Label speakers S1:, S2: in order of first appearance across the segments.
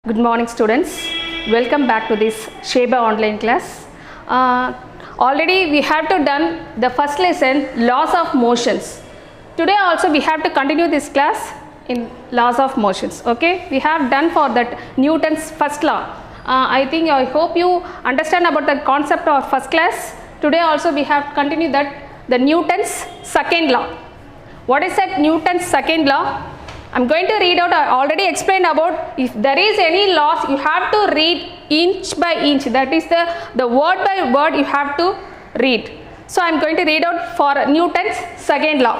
S1: Good morning students, welcome back to this Sheba online class. Already we have to done the first lesson laws of motions. Today also we have to continue this class in laws of motions. Okay, we have done for that Newton's first law. I hope you understand about the concept of first class. Today also we have to continue that the Newton's second law. What is that Newton's second law? I am going to read out. I already explained about if there is any laws you have to read inch by inch, that is the word by word you have to read. So I am going to read out for Newton's second law.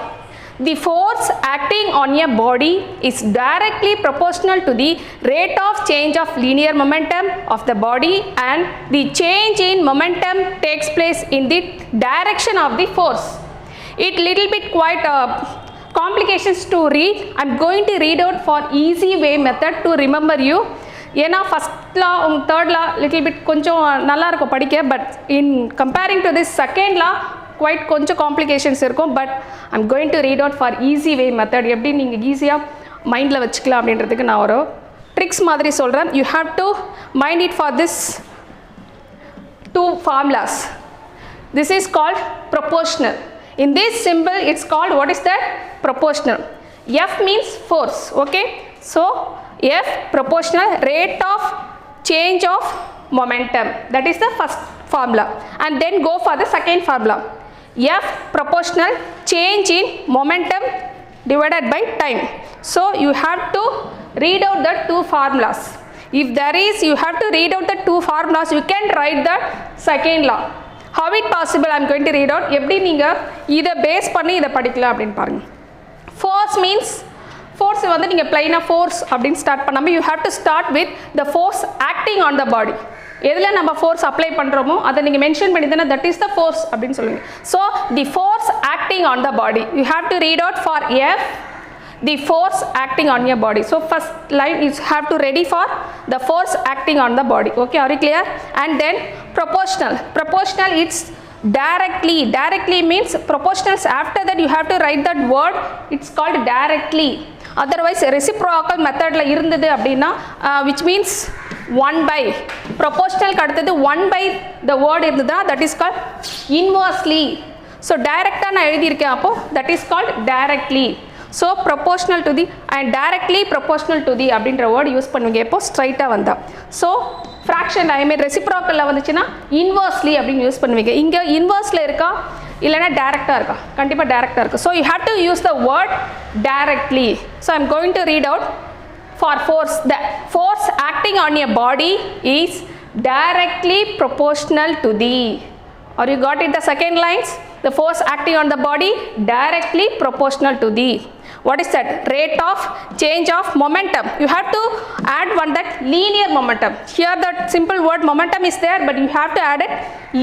S1: The force acting on a body is directly proportional to the rate of change of linear momentum of the body, and the change in momentum takes place in the direction of the force. It little bit quite complications to read. I am going to read out for easy way method to remember you. ஏன்னா first law third law little bit கொஞ்சம் நல்லா இருக்கும் படிக்க, but in comparing to this second law quite கொஞ்சம் complications இருக்கும். But I am going to read out for easy way method, எப்படி நீங்கள் ஈஸியாக மைண்டில் வச்சுக்கலாம் அப்படின்றதுக்கு நான் ஒரு ட்ரிக்ஸ் மாதிரி சொல்கிறேன். You have to mind it for this two formulas. This is called proportional. In this symbol it's called, what is that? Proportional. F means force. Okay, so F proportional rate of change of momentum, that is the first formula, and then go for the second formula. F proportional change in momentum divided by time. So you have to read out the two formulas. If there is, you have to read out the two formulas, you can write the second law. How it possible? I am going to read out. எப்படி நீங்கள் இதை base பண்ணி இதை படிக்கலாம் அப்படின்னு பாருங்கள். Force means, force வந்து நீங்கள் plain-ஆ force அப்படின்னு ஸ்டார்ட் பண்ணாமல் you have to start with the force acting on the body. எதில் நம்ம force apply பண்ணுறோமோ அதை நீங்கள் mention பண்ணிதுன்னா that is the force அப்படின்னு சொல்லுங்கள். So the force acting on the body, you have to read out for F, the force acting on your body. So first line you have to ready for the force acting on the body. Okay, are you clear? And then proportional. Proportional, it's directly means proportionals. After that you have to write that word, it's called directly. Otherwise reciprocal method la irundhudu appadina, which means 1 by, proportional ku aduthathu 1 by the word irundhuda, that is called inversely. So direct ah na eludi irukken, appo that is called directly. So proportional to the and directly proportional to the அப்படின்ற word use பண்ணுவீங்க எப்போ ஸ்ட்ரைட்டாக வந்தால். So fraction ஐ மீன் ரெசிப்ரோக்கலில் வந்துச்சுன்னா inversely அப்படின்னு use பண்ணுவீங்க. இங்கே இன்வர்ஸில் இருக்கா இல்லைனா டேரெக்டாக இருக்கா? கண்டிப்பாக டேரெக்டாக இருக்குது. So you have to use the word directly. So I am going to read out for force. The force acting on your body is directly proportional to the. Or you got it, the second lines? The force acting on the body directly proportional to the, what is that? Rate of change of momentum. You have to add one, that linear momentum. Here that simple word momentum is there, but you have to add it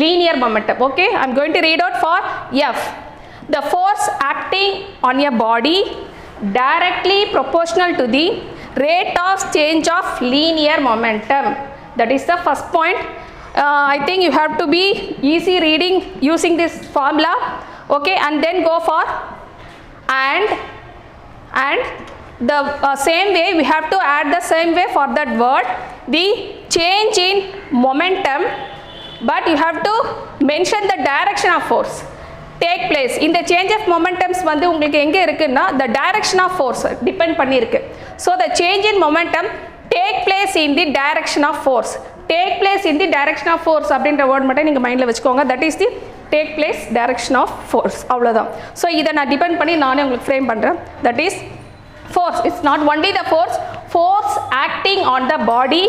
S1: linear momentum. Okay, I am going to read out for F. The force acting on your body directly proportional to the rate of change of linear momentum. That is the first point. I think you have to be easy reading using this formula. Okay, and then go for and the same way we have to add the same way for that word, the change in momentum, but you have to mention the direction of force take place. In the change of momentums வந்து உங்களுக்கு எங்கே இருக்குன்னா the direction of force depend பண்ணியிருக்கு. So the change in momentum take place in the direction of force. Take place in the direction of force அப்படின்ற word மட்டும் நீங்கள் மைண்டில் வச்சுக்கோங்க. That is the take place direction of force, அவ்வளோதான். So இதை நான் depend பண்ணி நானே உங்களுக்கு ஃப்ரேம் பண்ணுறேன். தட் இஸ் force. It's not only the force acting on the body,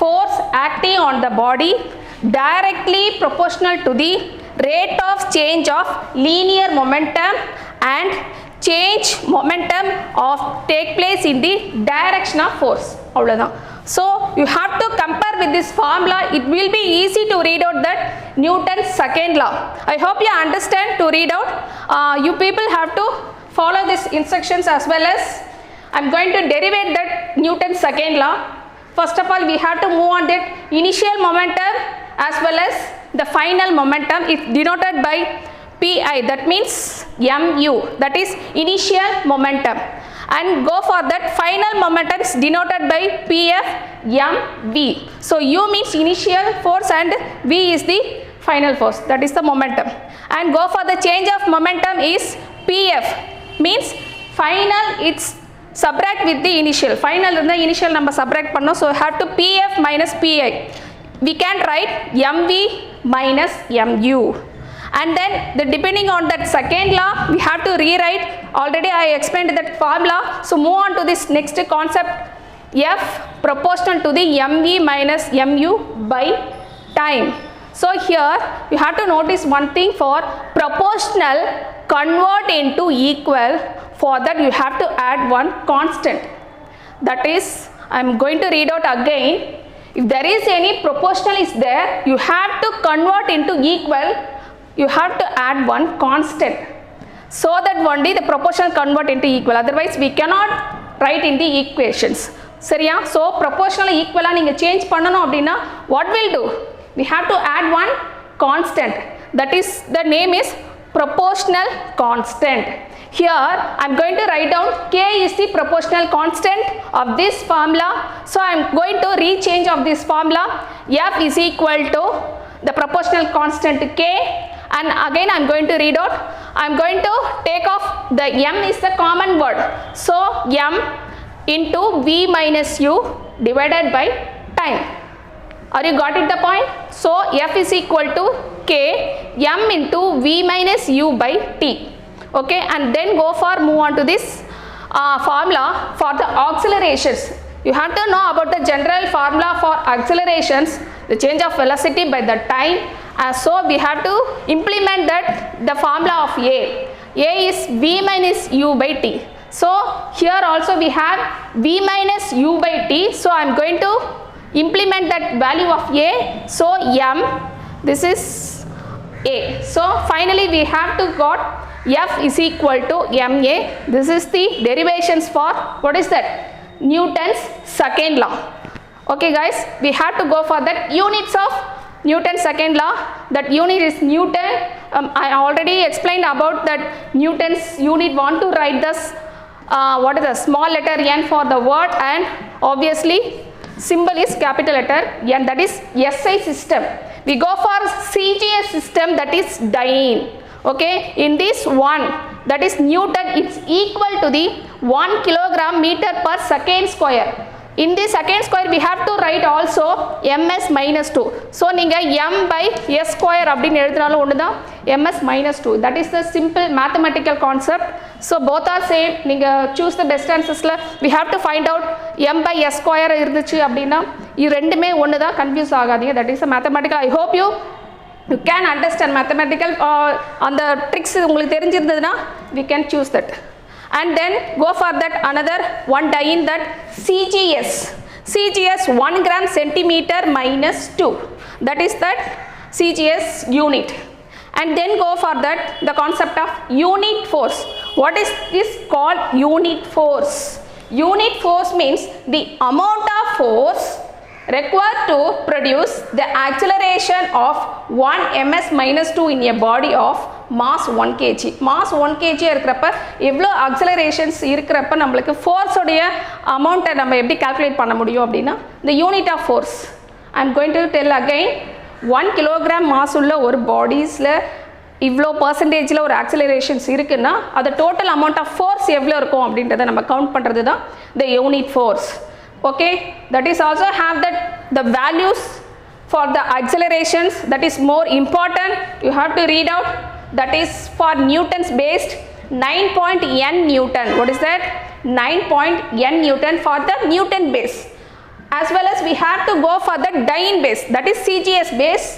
S1: force acting on the body directly proportional to the rate of change of linear momentum and change momentum of take place in the direction of force, அவ்வளோதான். So you have to compare with this formula. It will be easy to read out that Newton's second law. I hope you understand to read out. You people have to follow these instructions as well as I am going to derivate that Newton's second law. First of all we have to move on that initial momentum as well as the final momentum is denoted by Pi, that means mu, that is initial momentum. and go for that final momentum is denoted by Pf mv. So u means initial force and v is the final force, that is the momentum, and go for the change of momentum is Pf, means final it's subtract with the initial, final and the initial number subtract panno, so have to Pf minus Pi. We can write mv minus mu, and then depending on that second law we have to rewrite. Already I explained that formula, so move on to this next concept, F proportional to the mv minus mu by time. So here you have to notice one thing, for proportional convert into equal, for that you have to add one constant, that is I am going to read out again. If there is any proportional is there, you have to convert into equal, you have to add one constant, so that only the proportional convert into equal, otherwise we cannot write in the equations. Seriya? So proportional equal neenga change pannanum appadina what will do? We have to add one constant, that is the name is proportional constant. Here I am going to write down k is the proportional constant of this formula. So I am going to rechange of this formula, F is equal to the proportional constant k, and again I am going to read out, I am going to take off the m is the common word, so m into v minus u divided by time. Are you got it the point? So F is equal to k m into v minus u by t. Okay, and then go for move on to this formula for the accelerations. You have to know about the general formula for accelerations, the change of velocity by the time, so we have to implement that the formula of A. A is v minus u by t. So here also we have v minus u by t, so I am going to implement that value of A, so m, this is A. So finally we have to got F is equal to ma. This is the derivations for what is that? Newton's second law. Okay guys, we have to go for that units of Newton's second law. That unit is Newton. I already explained about that Newton's unit. Want to write this what is the small letter n for the word, and obviously symbol is capital letter n, that is SI system. We go for CGS system, that is dyne. Okay, in this one, that is Newton, it's equal to the 1 kilogram meter per second square. In the second square we have to write also ms minus 2. So ninga m by s square அப்படினு எழுதினாலும் ஒண்ணுதான், ms minus 2. That is the simple mathematical concept. So both are same. நீங்க choose the best answers ல we have to find out m by s square இருந்துச்சு அப்படினா இது ரெண்டுமே ஒண்ணுதான், கன்ஃபியூஸ் ஆகாதீங்க. That is the mathematical. I hope you can understand mathematical on the tricks உங்களுக்கு தெரிஞ்சிருந்ததுனா we can choose that. And then go for that another one dyne, that CGS 1 gram centimeter minus 2, that is that CGS unit. And then go for that the concept of unit force. What is this called? Unit force. Unit force means the amount of force required to produce the acceleration of 1 ms minus 2 in a body of mass 1 kg. Mass 1 kg இருக்கிறப்ப எவ்வளோ accelerations இருக்கிறப்ப நம்மளுக்கு force உடைய amount நம்ம எப்படி calculate பண்ண முடியும் அப்படின்னா the unit of force. I am going to tell again, 1 kilogram mass உள்ள ஒரு bodiesல இவ்வளோ percentageல ஒரு accelerations இருக்குன்னா அது total amount of force எவ்வளோ இருக்கும் அப்படின்றத நம்ம count பண்ணுறது தான் the unit force. Okay, that is also have that the values for the accelerations, that is more important. You have to read out, that is for Newton's based 9.n Newton. What is that? 9.n Newton for the Newton base. As well as we have to go for the dyne base, that is CGS base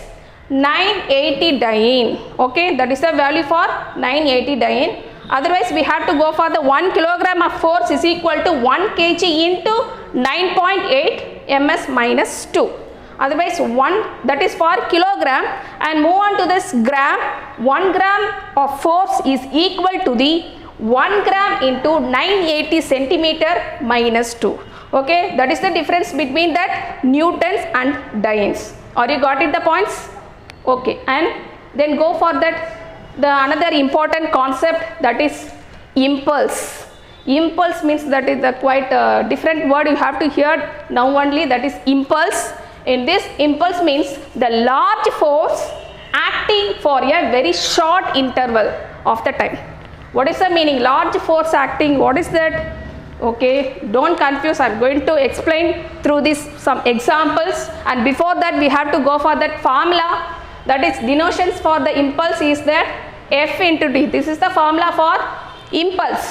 S1: 980 dyne. Okay, that is the value for 980 dyne. Otherwise we have to go for the 1 kilogram of force is equal to 1 kg into 9.8 ms minus 2. Otherwise 1, that is for kilogram, and move on to this gram. 1 gram of force is equal to the 1 gram into 980 centimeter minus 2. Okay, that is the difference between that Newtons and dynes. Are you got it the points? Okay, and then go for that the another important concept, that is impulse. Impulse means that is a quite different word you have to hear now only, that is impulse. In this, impulse means the large force acting for a very short interval of the time. What is the meaning? Large force acting, what is that? Okay, don't confuse. I am going to explain through this some examples, and before that we have to go for that formula, that is denotions for the impulse is that F into D. This is the formula for impulse.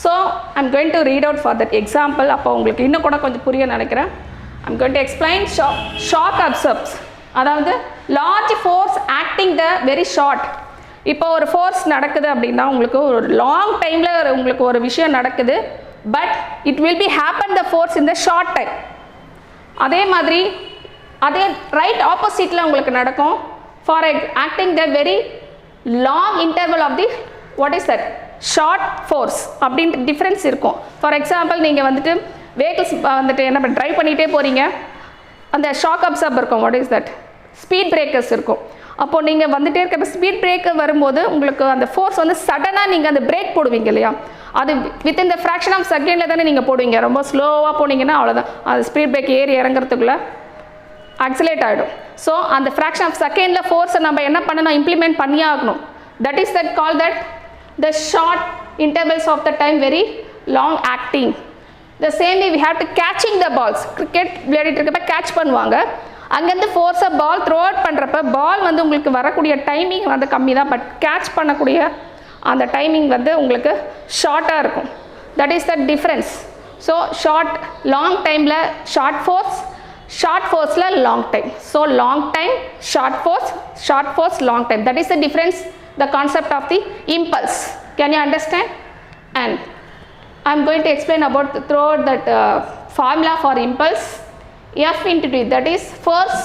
S1: So I am going to read out for that example. அப்போ உங்களுக்கு இன்னும் கூட கொஞ்சம் புரிய நினைக்கிறேன். I am going to explain shock absorbs. அதாவது large force acting the very short. இப்போ ஒரு ஃபோர்ஸ் நடக்குது அப்படின்னா உங்களுக்கு ஒரு லாங் டைமில் உங்களுக்கு ஒரு விஷயம் நடக்குது, but it will be happen the force in the short time. அதே மாதிரி அதே ரைட் ஆப்போசிட்டில் உங்களுக்கு நடக்கும் for acting the very long interval of the what is that short force அப்படின்ட்டு டிஃப்ரென்ஸ் இருக்கும். ஃபார் எக்ஸாம்பிள் நீங்கள் வந்துட்டு வெஹிக்கிள்ஸ் வந்துட்டு என்ன ட்ரைவ் பண்ணிகிட்டே போகிறீங்க, அந்த ஷாக் அப்சார்ப் இருக்கும், what is that speed breakers இருக்கும். அப்போது நீங்கள் வந்துகிட்டே இருக்க ஸ்பீட் பிரேக்கர் வரும்போது உங்களுக்கு அந்த ஃபோர்ஸ் வந்து சடனாக நீங்கள் அந்த பிரேக் போடுவீங்க இல்லையா, அது வித்தின் த ஃப்ராக்ஷன் ஆஃப் செகண்டில் தானே நீங்கள் போடுவீங்க. ரொம்ப ஸ்லோவாக போனீங்கன்னா அவ்வளோதான், அது ஸ்பீட் பிரேக் ஏறி இறங்குறதுக்குள்ளே ஆக்சிலேட் ஆகிடும். ஸோ அந்த ஃப்ராக்ஷன் ஆஃப் செகண்டில் ஃபோர்ஸை நம்ம என்ன பண்ணணும், இம்ப்ளிமெண்ட் பண்ணியே ஆகணும். That is that call that the short intervals of the time very long acting. The same way we have to catching the balls. Cricket விளையாடிட்டு இருக்கப்ப கேட்ச் பண்ணுவாங்க, அங்கேருந்து ஃபோர்ஸை பால் த்ரோ அவுட் பண்ணுறப்ப பால் வந்து உங்களுக்கு வரக்கூடிய டைமிங் வந்து கம்மி தான், பட் கேட்ச் பண்ணக்கூடிய அந்த டைமிங் வந்து உங்களுக்கு ஷார்ட்டாக இருக்கும். That is the difference. So short long டைமில் ஷார்ட் ஃபோர்ஸில் long time. So long time short force long time. That is the difference, the concept of the impulse. Can you understand? And I am going to explain about throughout that formula for impulse. F into D, that is force,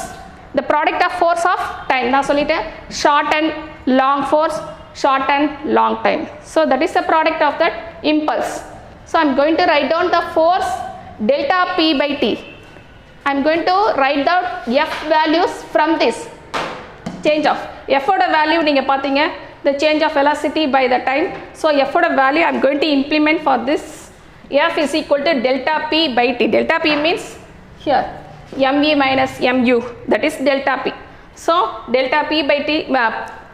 S1: the product of force of time. நான் சொல்லிட்டேன் short and long force, short and long time. So that is the product of that impulse. So I am going to write down the force delta P by T. I am going to write down F values from this change of F oda value. நீங்கள் பார்த்தீங்க the change of velocity by the time. So F oda value I am going to implement for this. F is equal to delta P by T. Delta P means here mv minus mu, that is delta P. So delta P by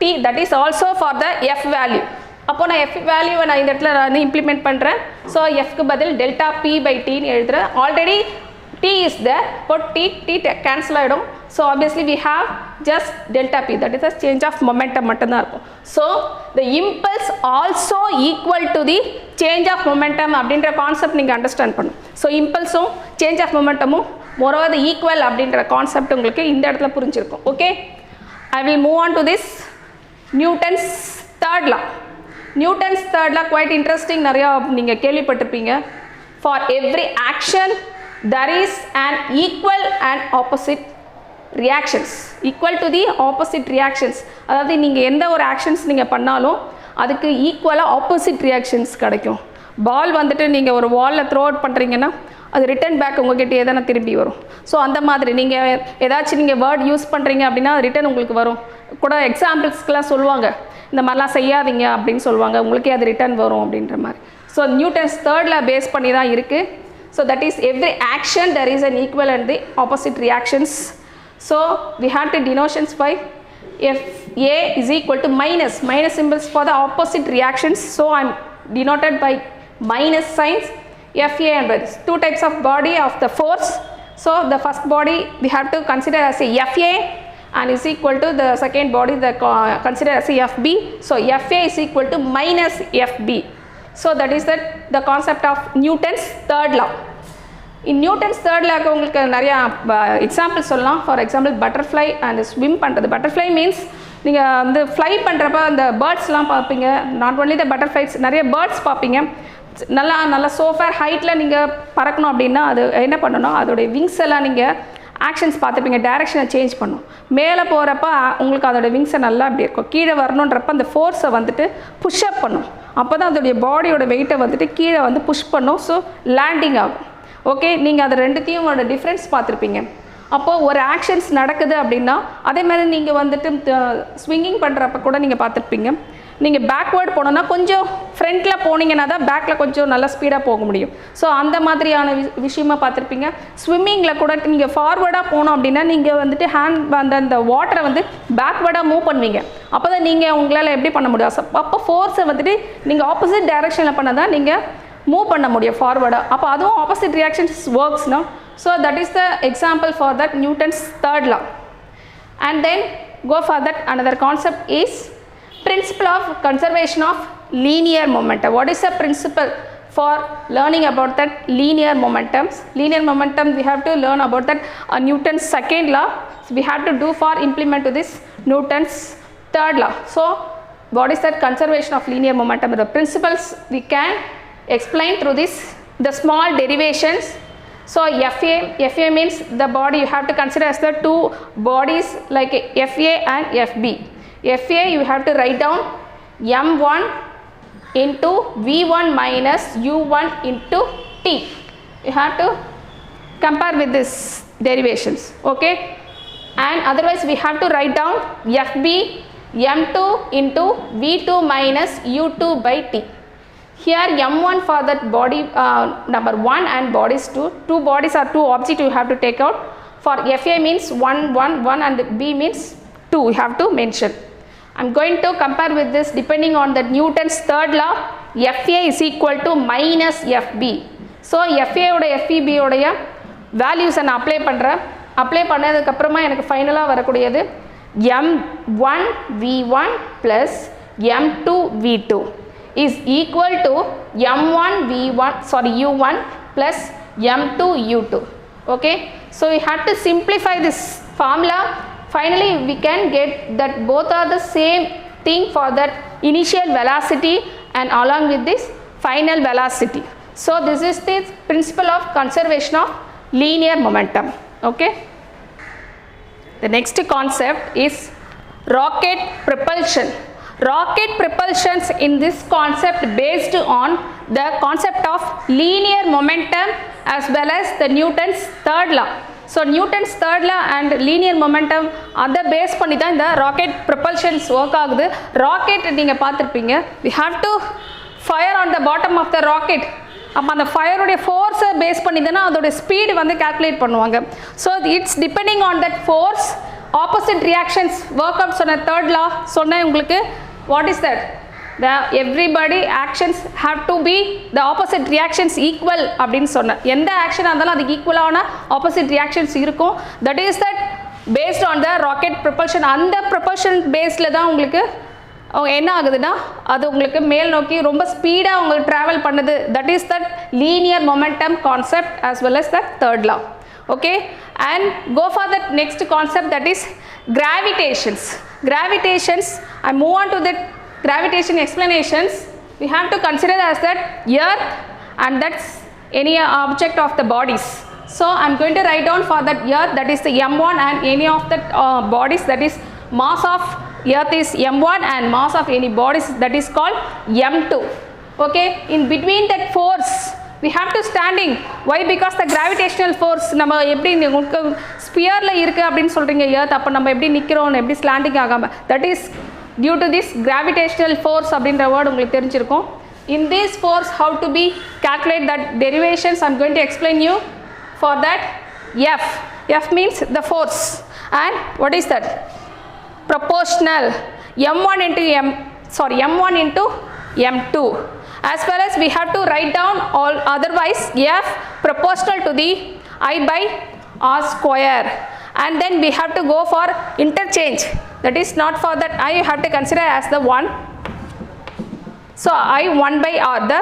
S1: T that is also for the F value. அப்போ நான் F value நான் இந்த இடத்துல நான் implement பண்ணுறேன். So Fக்கு பதில் delta P by T ன்னு எழுதுகிறேன். Already T is there, but T cancel ஆகிடும். So obviously we have just delta P, that is the change of momentum மட்டும்தான் இருக்கும். So the impulse also equal to the change of momentum அப்படின்ற concept நீங்கள் understand பண்ணும். So இம்பல்ஸும் change of மொமெண்டமும் moreover equal அப்படின்ற concept உங்களுக்கு இந்த இடத்துல புரிஞ்சிருக்கும். Okay, I will move on to this Newton's third law. Newton's third law quite interesting, நிறையா நீங்கள் கேள்விப்பட்டிருப்பீங்க. For every action there is an equal and opposite reactions, equal to the opposite reactions. அதாவது நீங்கள் எந்த ஒரு ஆக்ஷன்ஸ் நீங்கள் பண்ணாலும் அதுக்கு ஈக்குவலாக ஆப்போசிட் ரியாக்ஷன்ஸ் கிடைக்கும். பால் வந்துட்டு நீங்கள் ஒரு வாலில் த்ரோ அவுட் பண்ணுறீங்கன்னா அது ரிட்டன் பேக் உங்கள்கிட்ட எதனா திரும்பி வரும். ஸோ அந்த மாதிரி நீங்கள் ஏதாச்சும் நீங்கள் வேர்ட் யூஸ் பண்ணுறீங்க அப்படின்னா அது ரிட்டன் உங்களுக்கு வரும். கூட எக்ஸாம்பிள்ஸ்க்கெலாம் சொல்லுவாங்க, இந்த மாதிரிலாம் செய்யாதீங்க அப்படின்னு சொல்லுவாங்க, உங்களுக்கே அது ரிட்டன் வரும் அப்படின்ற மாதிரி. ஸோ நியூட்டன்ஸ் தேர்டில் பேஸ் பண்ணி தான் இருக்குது. So that is every action there is an equal and the opposite reactions. So we have to denotions by F A is equal to minus symbols for the opposite reactions. So I am denoted by minus signs. F A and this two types of body of the force. So the first body we have to consider as a F A and is equal to the second body the consider as a F B. So F A is equal to minus F B. So that is the concept of Newton's third law. In Newton's third law உங்களுக்கு நிறையா example சொல்லலாம். For example butterfly and swim பண்ணுறது. Butterfly means நீங்கள் வந்து fly பண்ணுறப்ப அந்த பேர்ட்ஸ்லாம் பார்ப்பீங்க. Not only the butterflies, நிறைய பேர்ட்ஸ் பார்ப்பீங்க. நல்லா சோஃபேர் ஹைட்டில் நீங்கள் பறக்கணும் அப்படின்னா அது என்ன பண்ணணும், அதோடைய விங்ஸ் எல்லாம் நீங்கள் ஆக்ஷன்ஸ் பார்த்துப்பீங்க, டைரெக்ஷனை சேஞ்ச் பண்ணும். மேலே போகிறப்ப உங்களுக்கு அதோடய விங்ஸை நல்லா அப்படி இருக்கும். கீழே வரணுன்றப்ப அந்த ஃபோர்ஸை வந்துட்டு புஷ்அப் பண்ணும். அப்போ தான் அதோடைய பாடியோட வெயிட்டை வந்துட்டு கீழே வந்து புஷ் பண்ணும். ஸோ லேண்டிங் ஆகும். ஓகே, நீங்கள் அது ரெண்டுத்தையும் டிஃப்ரென்ஸ் பார்த்துருப்பீங்க. அப்போது ஒரு ஆக்ஷன்ஸ் நடக்குது அப்படின்னா அதே மாதிரி நீங்கள் வந்துட்டு ஸ்விங்கிங் பண்ணுறப்ப கூட நீங்கள் பார்த்துருப்பீங்க. நீங்கள் பேக்வேர்டு போனோன்னா கொஞ்சம் ஃப்ரண்ட்டில் போனீங்கன்னா தான் பேக்கில் கொஞ்சம் நல்லா ஸ்பீடாக போக முடியும். ஸோ அந்த மாதிரியான விஷயமா பார்த்துருப்பீங்க. ஸ்விம்மிங்கில் கூட நீங்கள் ஃபார்வேர்டாக போனோம் அப்படின்னா நீங்கள் வந்துட்டு ஹேண்ட் அந்த வாட்டரை வந்து பேக்வேர்டாக மூவ் பண்ணுவீங்க. அப்போ தான் நீங்கள் உங்களால் எப்படி பண்ண முடியும்? அப்போ ஃபோர்ஸை வந்துட்டு நீங்கள் ஆப்போசிட் டைரெக்ஷனில் பண்ண தான் நீங்கள் மூவ் பண்ண முடியும் ஃபார்வேர்டாக. அப்போ அதுவும் ஆப்போசிட் ரியாக்ஷன்ஸ் ஒர்க்ஸ்னா. So that is the example for that Newton's third law. And then go for that another concept is principle of conservation of linear momentum. What is the principle for learning about that linear momentums? Linear momentum we have to learn about that Newton's second law. So we have to do for implement to this Newton's third law. So what is that conservation of linear momentum? The principles we can explain through this the small derivations. So FA means the body you have to consider as the two bodies like FA and FB. FA you have to write down m1 into v1 minus u1 into t. You have to compare with this derivations, okay? And otherwise we have to write down FB m2 into v2 minus u2 by t. Here m1 for that body number 1 and bodies 2. Two bodies are two objects you have to take out. For FA means 1, 1, 1 and B means 2 you have to mention. I am going to compare with this depending on the Newton's third law. FA is equal to minus FB. So FA oda FB உடைய values நான் apply பண்ணுறேன். apply பண்ணதுக்கு அப்புறமா எனக்கு ஃபைனலாக வரக்கூடியது m1 v1 plus m2 v2 is equal to m1 v1 u1 plus m2 u2. Okay, so we have to simplify this formula. Finally we can get that both are the same thing for that initial velocity and along with this final velocity. So this is the principle of conservation of linear momentum. Okay, the next concept is rocket propulsion. Rocket propulsions in this concept based on the concept of linear momentum as well as the Newton's third law. So Newton's third law and linear momentum அதை base பண்ணி தான் இந்த rocket ப்ரொபல்ஷன்ஸ் work ஆகுது. Rocket நீங்கள் பார்த்துருப்பீங்க, we have to fire on the bottom of the rocket. அப்போ அந்த ஃபயருடைய ஃபோர்ஸை பேஸ் பண்ணி தானே அதோடைய ஸ்பீடு வந்து கால்குலேட் பண்ணுவாங்க. So it's depending on that force opposite reactions work out சொன்ன தேர்ட் லா சொன்னேன் உங்களுக்கு. What is that? The everybody actions have to be the opposite reactions equal அப்படின்னு சொன்னேன். எந்த ஆக்ஷனாக இருந்தாலும் அதுக்கு ஈக்குவலான ஆப்போசிட் ரியாக்ஷன்ஸ் இருக்கும். That is that based on the rocket propulsion. அந்த ப்ரொபல்ஷன் பேஸில் தான் உங்களுக்கு என்ன ஆகுதுன்னா அது உங்களுக்கு மேல் நோக்கி ரொம்ப ஸ்பீடாக உங்களுக்கு ட்ராவல் பண்ணுது. That is that linear momentum concept as well as the third law. Okay, and go for the next concept, that is gravitations. Gravitations, I move on to the gravitation explanations. We have to consider as that earth and that's any object of the bodies. So I am going to write down for that earth, that is the m1, and any of the bodies, that is mass of earth is m1 and mass of any bodies that is called m2. Okay, in between that force we have to standing. Why? Because the gravitational force நம்ம எப்படி உங்களுக்கு ஸ்பியரில் இருக்குது அப்படின்னு சொல்கிறீங்க earth, அப்போ நம்ம எப்படி நிற்கிறோம், எப்படி ஸ்லாண்டிங் ஆகாமல், that is due to this gravitational force அப்படின்ற வேர்டு உங்களுக்கு தெரிஞ்சிருக்கும். In this force how to be calculate that derivations I am going to explain you. For that F means the force, and what is that? Proportional m1 into m2. As well as we have to write down all otherwise F proportional to the I by R square, and then we have to go for interchange, that is not for that I you have to consider as the 1. So I 1 by R, the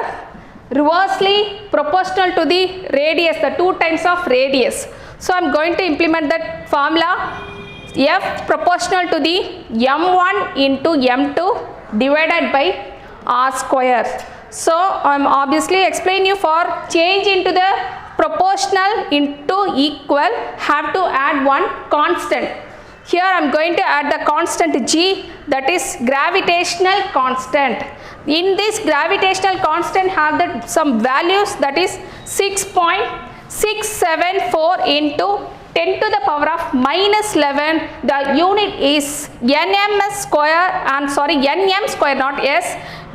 S1: reversely proportional to the radius, the 2 times of radius. So I am going to implement that formula. F proportional to the m1 into m2 divided by R square. So I am obviously explain you for change into the proportional into equal have to add one constant. Here I am going to add the constant G, that is gravitational constant. In this gravitational constant have that some values, that is 6.674 into 10 to the power of minus 11. The unit is nm square, nm square, not s,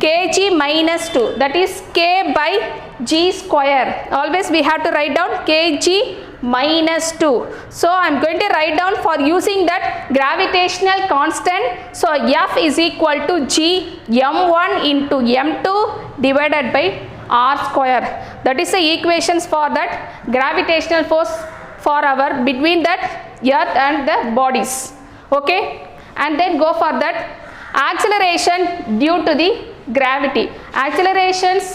S1: kg minus 2. That is k by g square. Always we have to write down kg minus 2. So I am going to write down for using that gravitational constant. So F is equal to g m1 into m2 divided by r square. That is the equations for that gravitational force for our between that earth and the bodies. Okay, and then go for that acceleration due to the gravity. Accelerations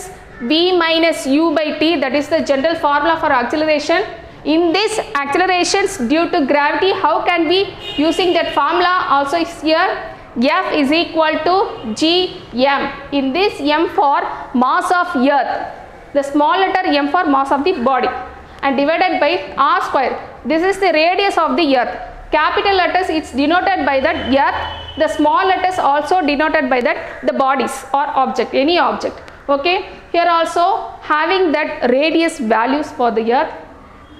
S1: v minus u by t, that is the general formula for acceleration. In this accelerations due to gravity, how can we using that formula also is here. F is equal to gm. In this m for mass of earth, the small letter m for mass of the body, and divided by r square. This is the radius of the earth. Capital letters it's denoted by that earth. The small letters also denoted by that the bodies or object, any object. Okay, here also having that radius values for the earth,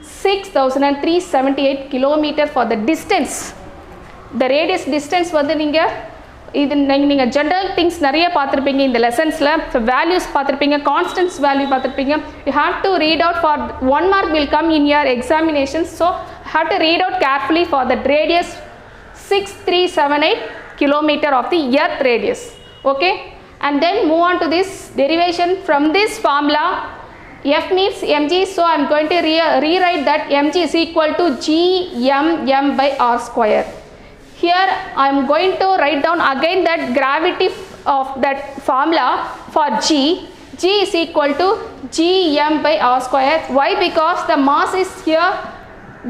S1: 6378 kilometer for the distance. The radius distance வந்து நீங்க இது நீங்க general things நிறைய பார்த்திருப்பீங்க இந்த lessonsல. So values பார்த்திருப்பீங்க, constants value பார்த்திருப்பீங்க. You have to read out for 1 mark will come in your examinations. So have to read out carefully for the radius 6378 kilometer of the earth radius. Okay, and then move on to this derivation from this formula. F means mg, so I am going to rewrite that mg is equal to gmm by r square. Here I am going to write down again that gravity of that formula for g. G is equal to gm by r square. Why? Because the mass is here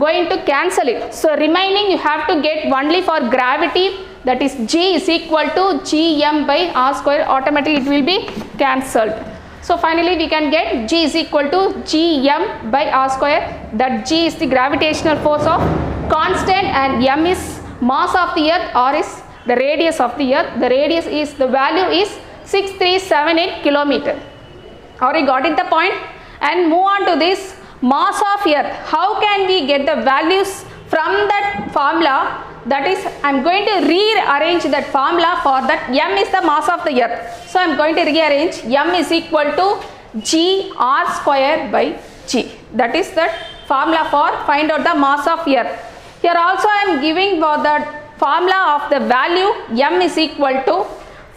S1: going to cancel it. So remaining you have to get only for gravity, that is g is equal to gm by r square. Automatically it will be cancelled. So finally we can get g is equal to gm by r square. That g is the gravitational force of constant and m is mass of the earth or is the radius of the earth. The radius is, the value is 6378 kilometer. Or you got it the point? And move on to this mass of earth. How can we get the values from that formula? That is, I am going to rearrange that formula for that. M is the mass of the earth. So I am going to rearrange. M is equal to g r square by g. That is that formula for find out the mass of earth. Here also I am giving for the formula of the value m is equal to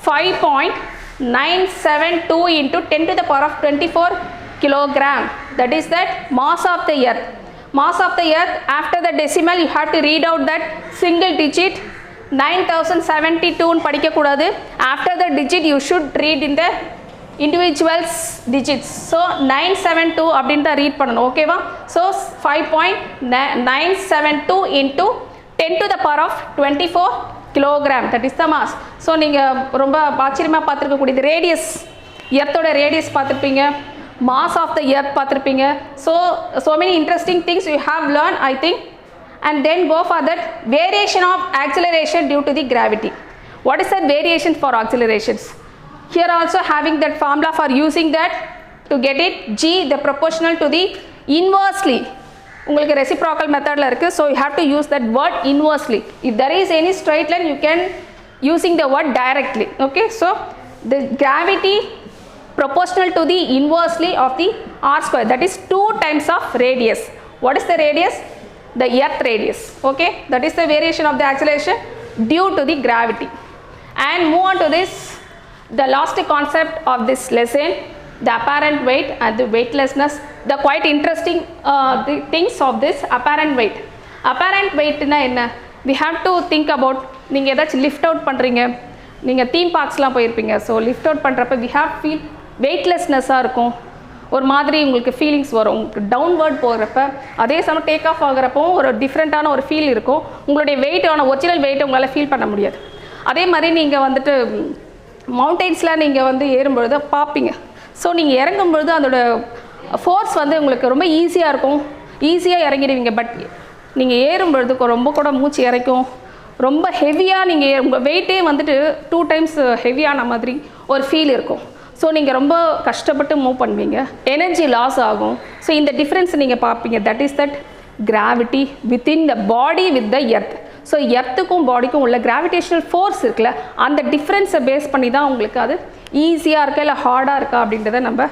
S1: 5.972 into 10 to the power of 24 kilogram. That is that mass of the earth. Mass of the earth, after the decimal you have to read out that single digit. 9072 படிக்க கூடாது. After the digit you should read in the individuals digits. So 972 அப்படினு தான் read பண்ணனும். ஓகேவா? So 5.972 into 10 to the power of 24 kilogram. That is the mass. So நீங்க ரொம்ப ஆச்சரியமா பார்த்திருக்க கூடிய radius, எர்த்தோட radius பார்த்திருப்பீங்க, mass of the earth பார்த்திருப்பீங்க. So many interesting things you have learned, I think. And then go for that variation of acceleration due to the gravity. What is that variation for accelerations? Here also having that formula for using that to get it, g the proportional to the inversely. உங்களுக்கு reciprocal methodல இருக்கு. So you have to use that word inversely. If there is any straight line you can using the word directly. Okay, so the gravity proportional to the inversely of the r square, that is 2 times of radius. What is the radius? The earth radius. Okay, that is the variation of the acceleration due to the gravity. And move on to this, the last concept of this lesson, the apparent weight and the weightlessness. The quite interesting the things of this apparent weight. Apparent weight na enna? We have to think about, நீங்க ஏதாச்சும் lift out பண்றீங்க, நீங்க theme parksலாம் போயிருப்பீங்க. So lift out பண்றப்ப we have feel weightlessness-ஆ இருக்கும். ஒரு மாதிரி உங்களுக்கு ஃபீலிங்ஸ் வரும். உங்களுக்கு டவுன்வர்ட் போகிறப்ப, அதே சமயம் டேக் ஆஃப் ஆகிறப்போ ஒரு டிஃப்ரெண்ட்டான ஒரு ஃபீல் இருக்கும். உங்களுடைய வெயிட்டான ஒரிஜினல் வெயிட்டை உங்களால் ஃபீல் பண்ண முடியாது. அதே மாதிரி நீங்கள் வந்துட்டு மவுண்டெயின்ஸில் நீங்கள் வந்து ஏறும்பொழுது பார்ப்பீங்க. ஸோ நீங்கள் இறங்கும்பொழுது அதோட ஃபோர்ஸ் வந்து உங்களுக்கு ரொம்ப ஈஸியாக இருக்கும், ஈஸியாக இறங்கிடுவீங்க. பட் நீங்கள் ஏறும்பொழுது ரொம்ப கூட மூச்சு இறைக்கும், ரொம்ப ஹெவியாக நீங்கள் உங்கள் வெயிட்டே வந்துட்டு 2 times ஹெவியான மாதிரி ஒரு ஃபீல் இருக்கும். ஸோ நீங்கள் ரொம்ப கஷ்டப்பட்டு மூவ் பண்ணுவீங்க, எனர்ஜி லாஸ் ஆகும். ஸோ இந்த டிஃப்ரென்ஸ் நீங்கள் பார்ப்பீங்க. That is that gravity within the body with the earth. So எர்த்துக்கும் பாடிக்கும் உள்ள கிராவிடேஷனல் ஃபோர்ஸ் இருக்குல்ல, அந்த டிஃப்ரென்ஸை பேஸ் பண்ணி தான் உங்களுக்கு அது ஈஸியாக இருக்கா இல்லை ஹார்டாக இருக்கா அப்படின்றத நம்ம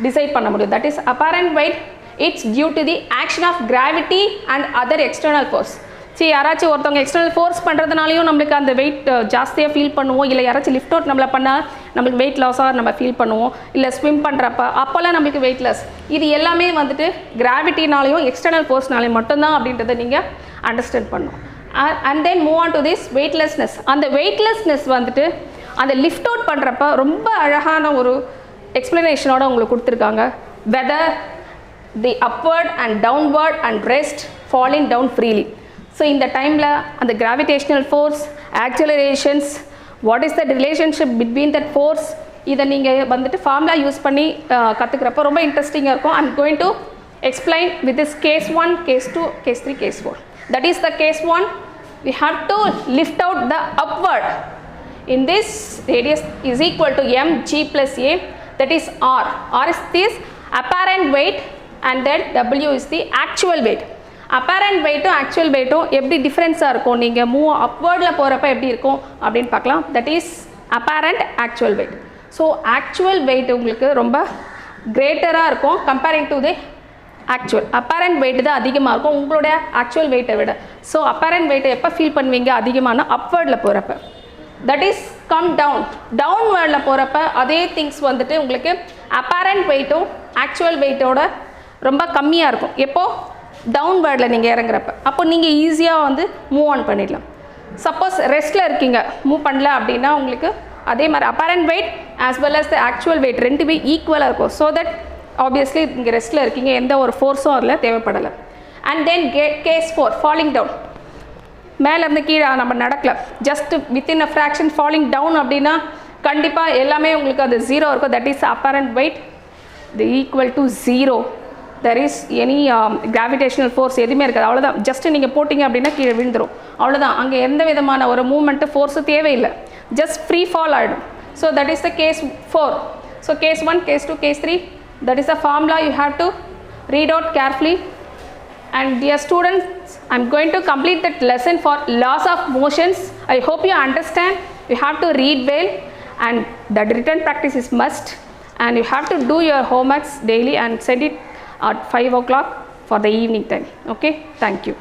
S1: டிசைட் பண்ண முடியும். That is apparent weight, it's due to the action of gravity and other external force. சரி, யாராச்சும் ஒருத்தவங்க எக்ஸ்டர்னல் ஃபோர்ஸ் பண்ணுறதுனாலையும் நம்மளுக்கு அந்த வெயிட் ஜாஸ்தியாக ஃபீல் பண்ணுவோம், இல்லை யாராச்சும் லிஃப்ட் அவுட் நம்மளை பண்ணால் நம்மளுக்கு வெயிட் லாஸாக நம்ம ஃபீல் பண்ணுவோம், இல்லை ஸ்விம் பண்ணுறப்ப அப்போல்லாம் நம்மளுக்கு வெயிட் லாஸ். இது எல்லாமே வந்துட்டு கிராவிட்டினாலையும் எக்ஸ்டர்னல் ஃபோர்ஸ்னாலையும் மட்டும்தான் அப்படின்றத நீங்கள் அண்டர்ஸ்டாண்ட் பண்ணணும். And then move on to this weightlessness. அந்த வெயிட்லெஸ்னஸ் வந்துட்டு அந்த லிஃப்ட் அவுட் பண்ணுறப்ப ரொம்ப அழகான ஒரு எக்ஸ்ப்ளனேஷனோட உங்களுக்கு கொடுத்துருக்காங்க. Whether the upward and downward and rest falling down freely. So இந்த டைமில் அந்த gravitational force, accelerations, what is the relationship between that force, இதை நீங்கள் வந்துட்டு ஃபார்முலா யூஸ் பண்ணி கற்றுக்கிறப்ப ரொம்ப இன்ட்ரெஸ்டிங்காக இருக்கும். ஐ am going to explain with this case 1, case 2, case 3, case 4. That is the case 1. We have to lift out the upward. In this, radius is equal to mg plus a, that is r. R is this apparent weight and then w is the actual weight. Apparent weight to actual weight எப்படி டிஃப்ரென்ஸாக இருக்கும், நீங்கள் move அப்வர்டில் போகிறப்ப எப்படி இருக்கும் அப்படின்னு பார்க்கலாம். That is apparent actual weight. So actual wait உங்களுக்கு ரொம்ப கிரேட்டராக இருக்கும் comparing to the actual. Apparent wait தான் அதிகமாக இருக்கும் உங்களுடைய ஆக்சுவல் வெயிட்டை விட. ஸோ அப்பேரண்ட் வெயிட்டை எப்போ ஃபீல் பண்ணுவீங்க அதிகமான அப்வர்டில் போகிறப்ப. That is come down. டவுன்வேர்டில் போகிறப்ப அதே திங்ஸ் வந்துட்டு உங்களுக்கு அப்பேரண்ட் வெயிட்டும் ஆக்சுவல் வெயிட்டோட ரொம்ப கம்மியாக இருக்கும். எப்போது டவுன்வேர்டில் நீங்கள் இறங்குறப்ப. அப்போ நீங்கள் ஈஸியாக வந்து மூவ் ஆன் பண்ணிடலாம். சப்போஸ் ரெஸ்ட்டில் இருக்கீங்க, மூவ் பண்ணல அப்படின்னா உங்களுக்கு அதே மாதிரி apparent weight as well as the actual weight ரெண்டுமே ஈக்குவலாக இருக்கும். ஸோ தட் ஆப்வியஸ்லி இங்கே ரெஸ்ட்டில் இருக்கீங்க, எந்த ஒரு ஃபோர்ஸும் அதில் தேவைப்படலை. And then case 4, falling down. மேலேருந்து கீழே நம்ம நடக்கல, just within a fraction falling down அப்படின்னா கண்டிப்பாக எல்லாமே உங்களுக்கு அது 0 இருக்கும். That is apparent weight the equal to 0. There is any gravitational force எதுவுமே இருக்காது. அவ்வளோதான், ஜஸ்ட்டு நீங்கள் போட்டிங்க அப்படின்னா கீழே விழுந்துடும், அவ்வளோதான். அங்கே எந்த விதமான ஒரு மூமெண்ட்டு ஃபோர்ஸு தேவையில்லை, ஜஸ்ட் ஃப்ரீ ஃபால் ஆகிடும். So that is the case 4. So case 1, case 2, case 3, that is a formula you have to read out carefully. And dear students, I am going to complete that lesson for laws of motions. I hope you understand. You have to read well and that written practice is must, and you have to do your homeworks daily and send it at 5 o'clock for the evening time. Okay, thank you.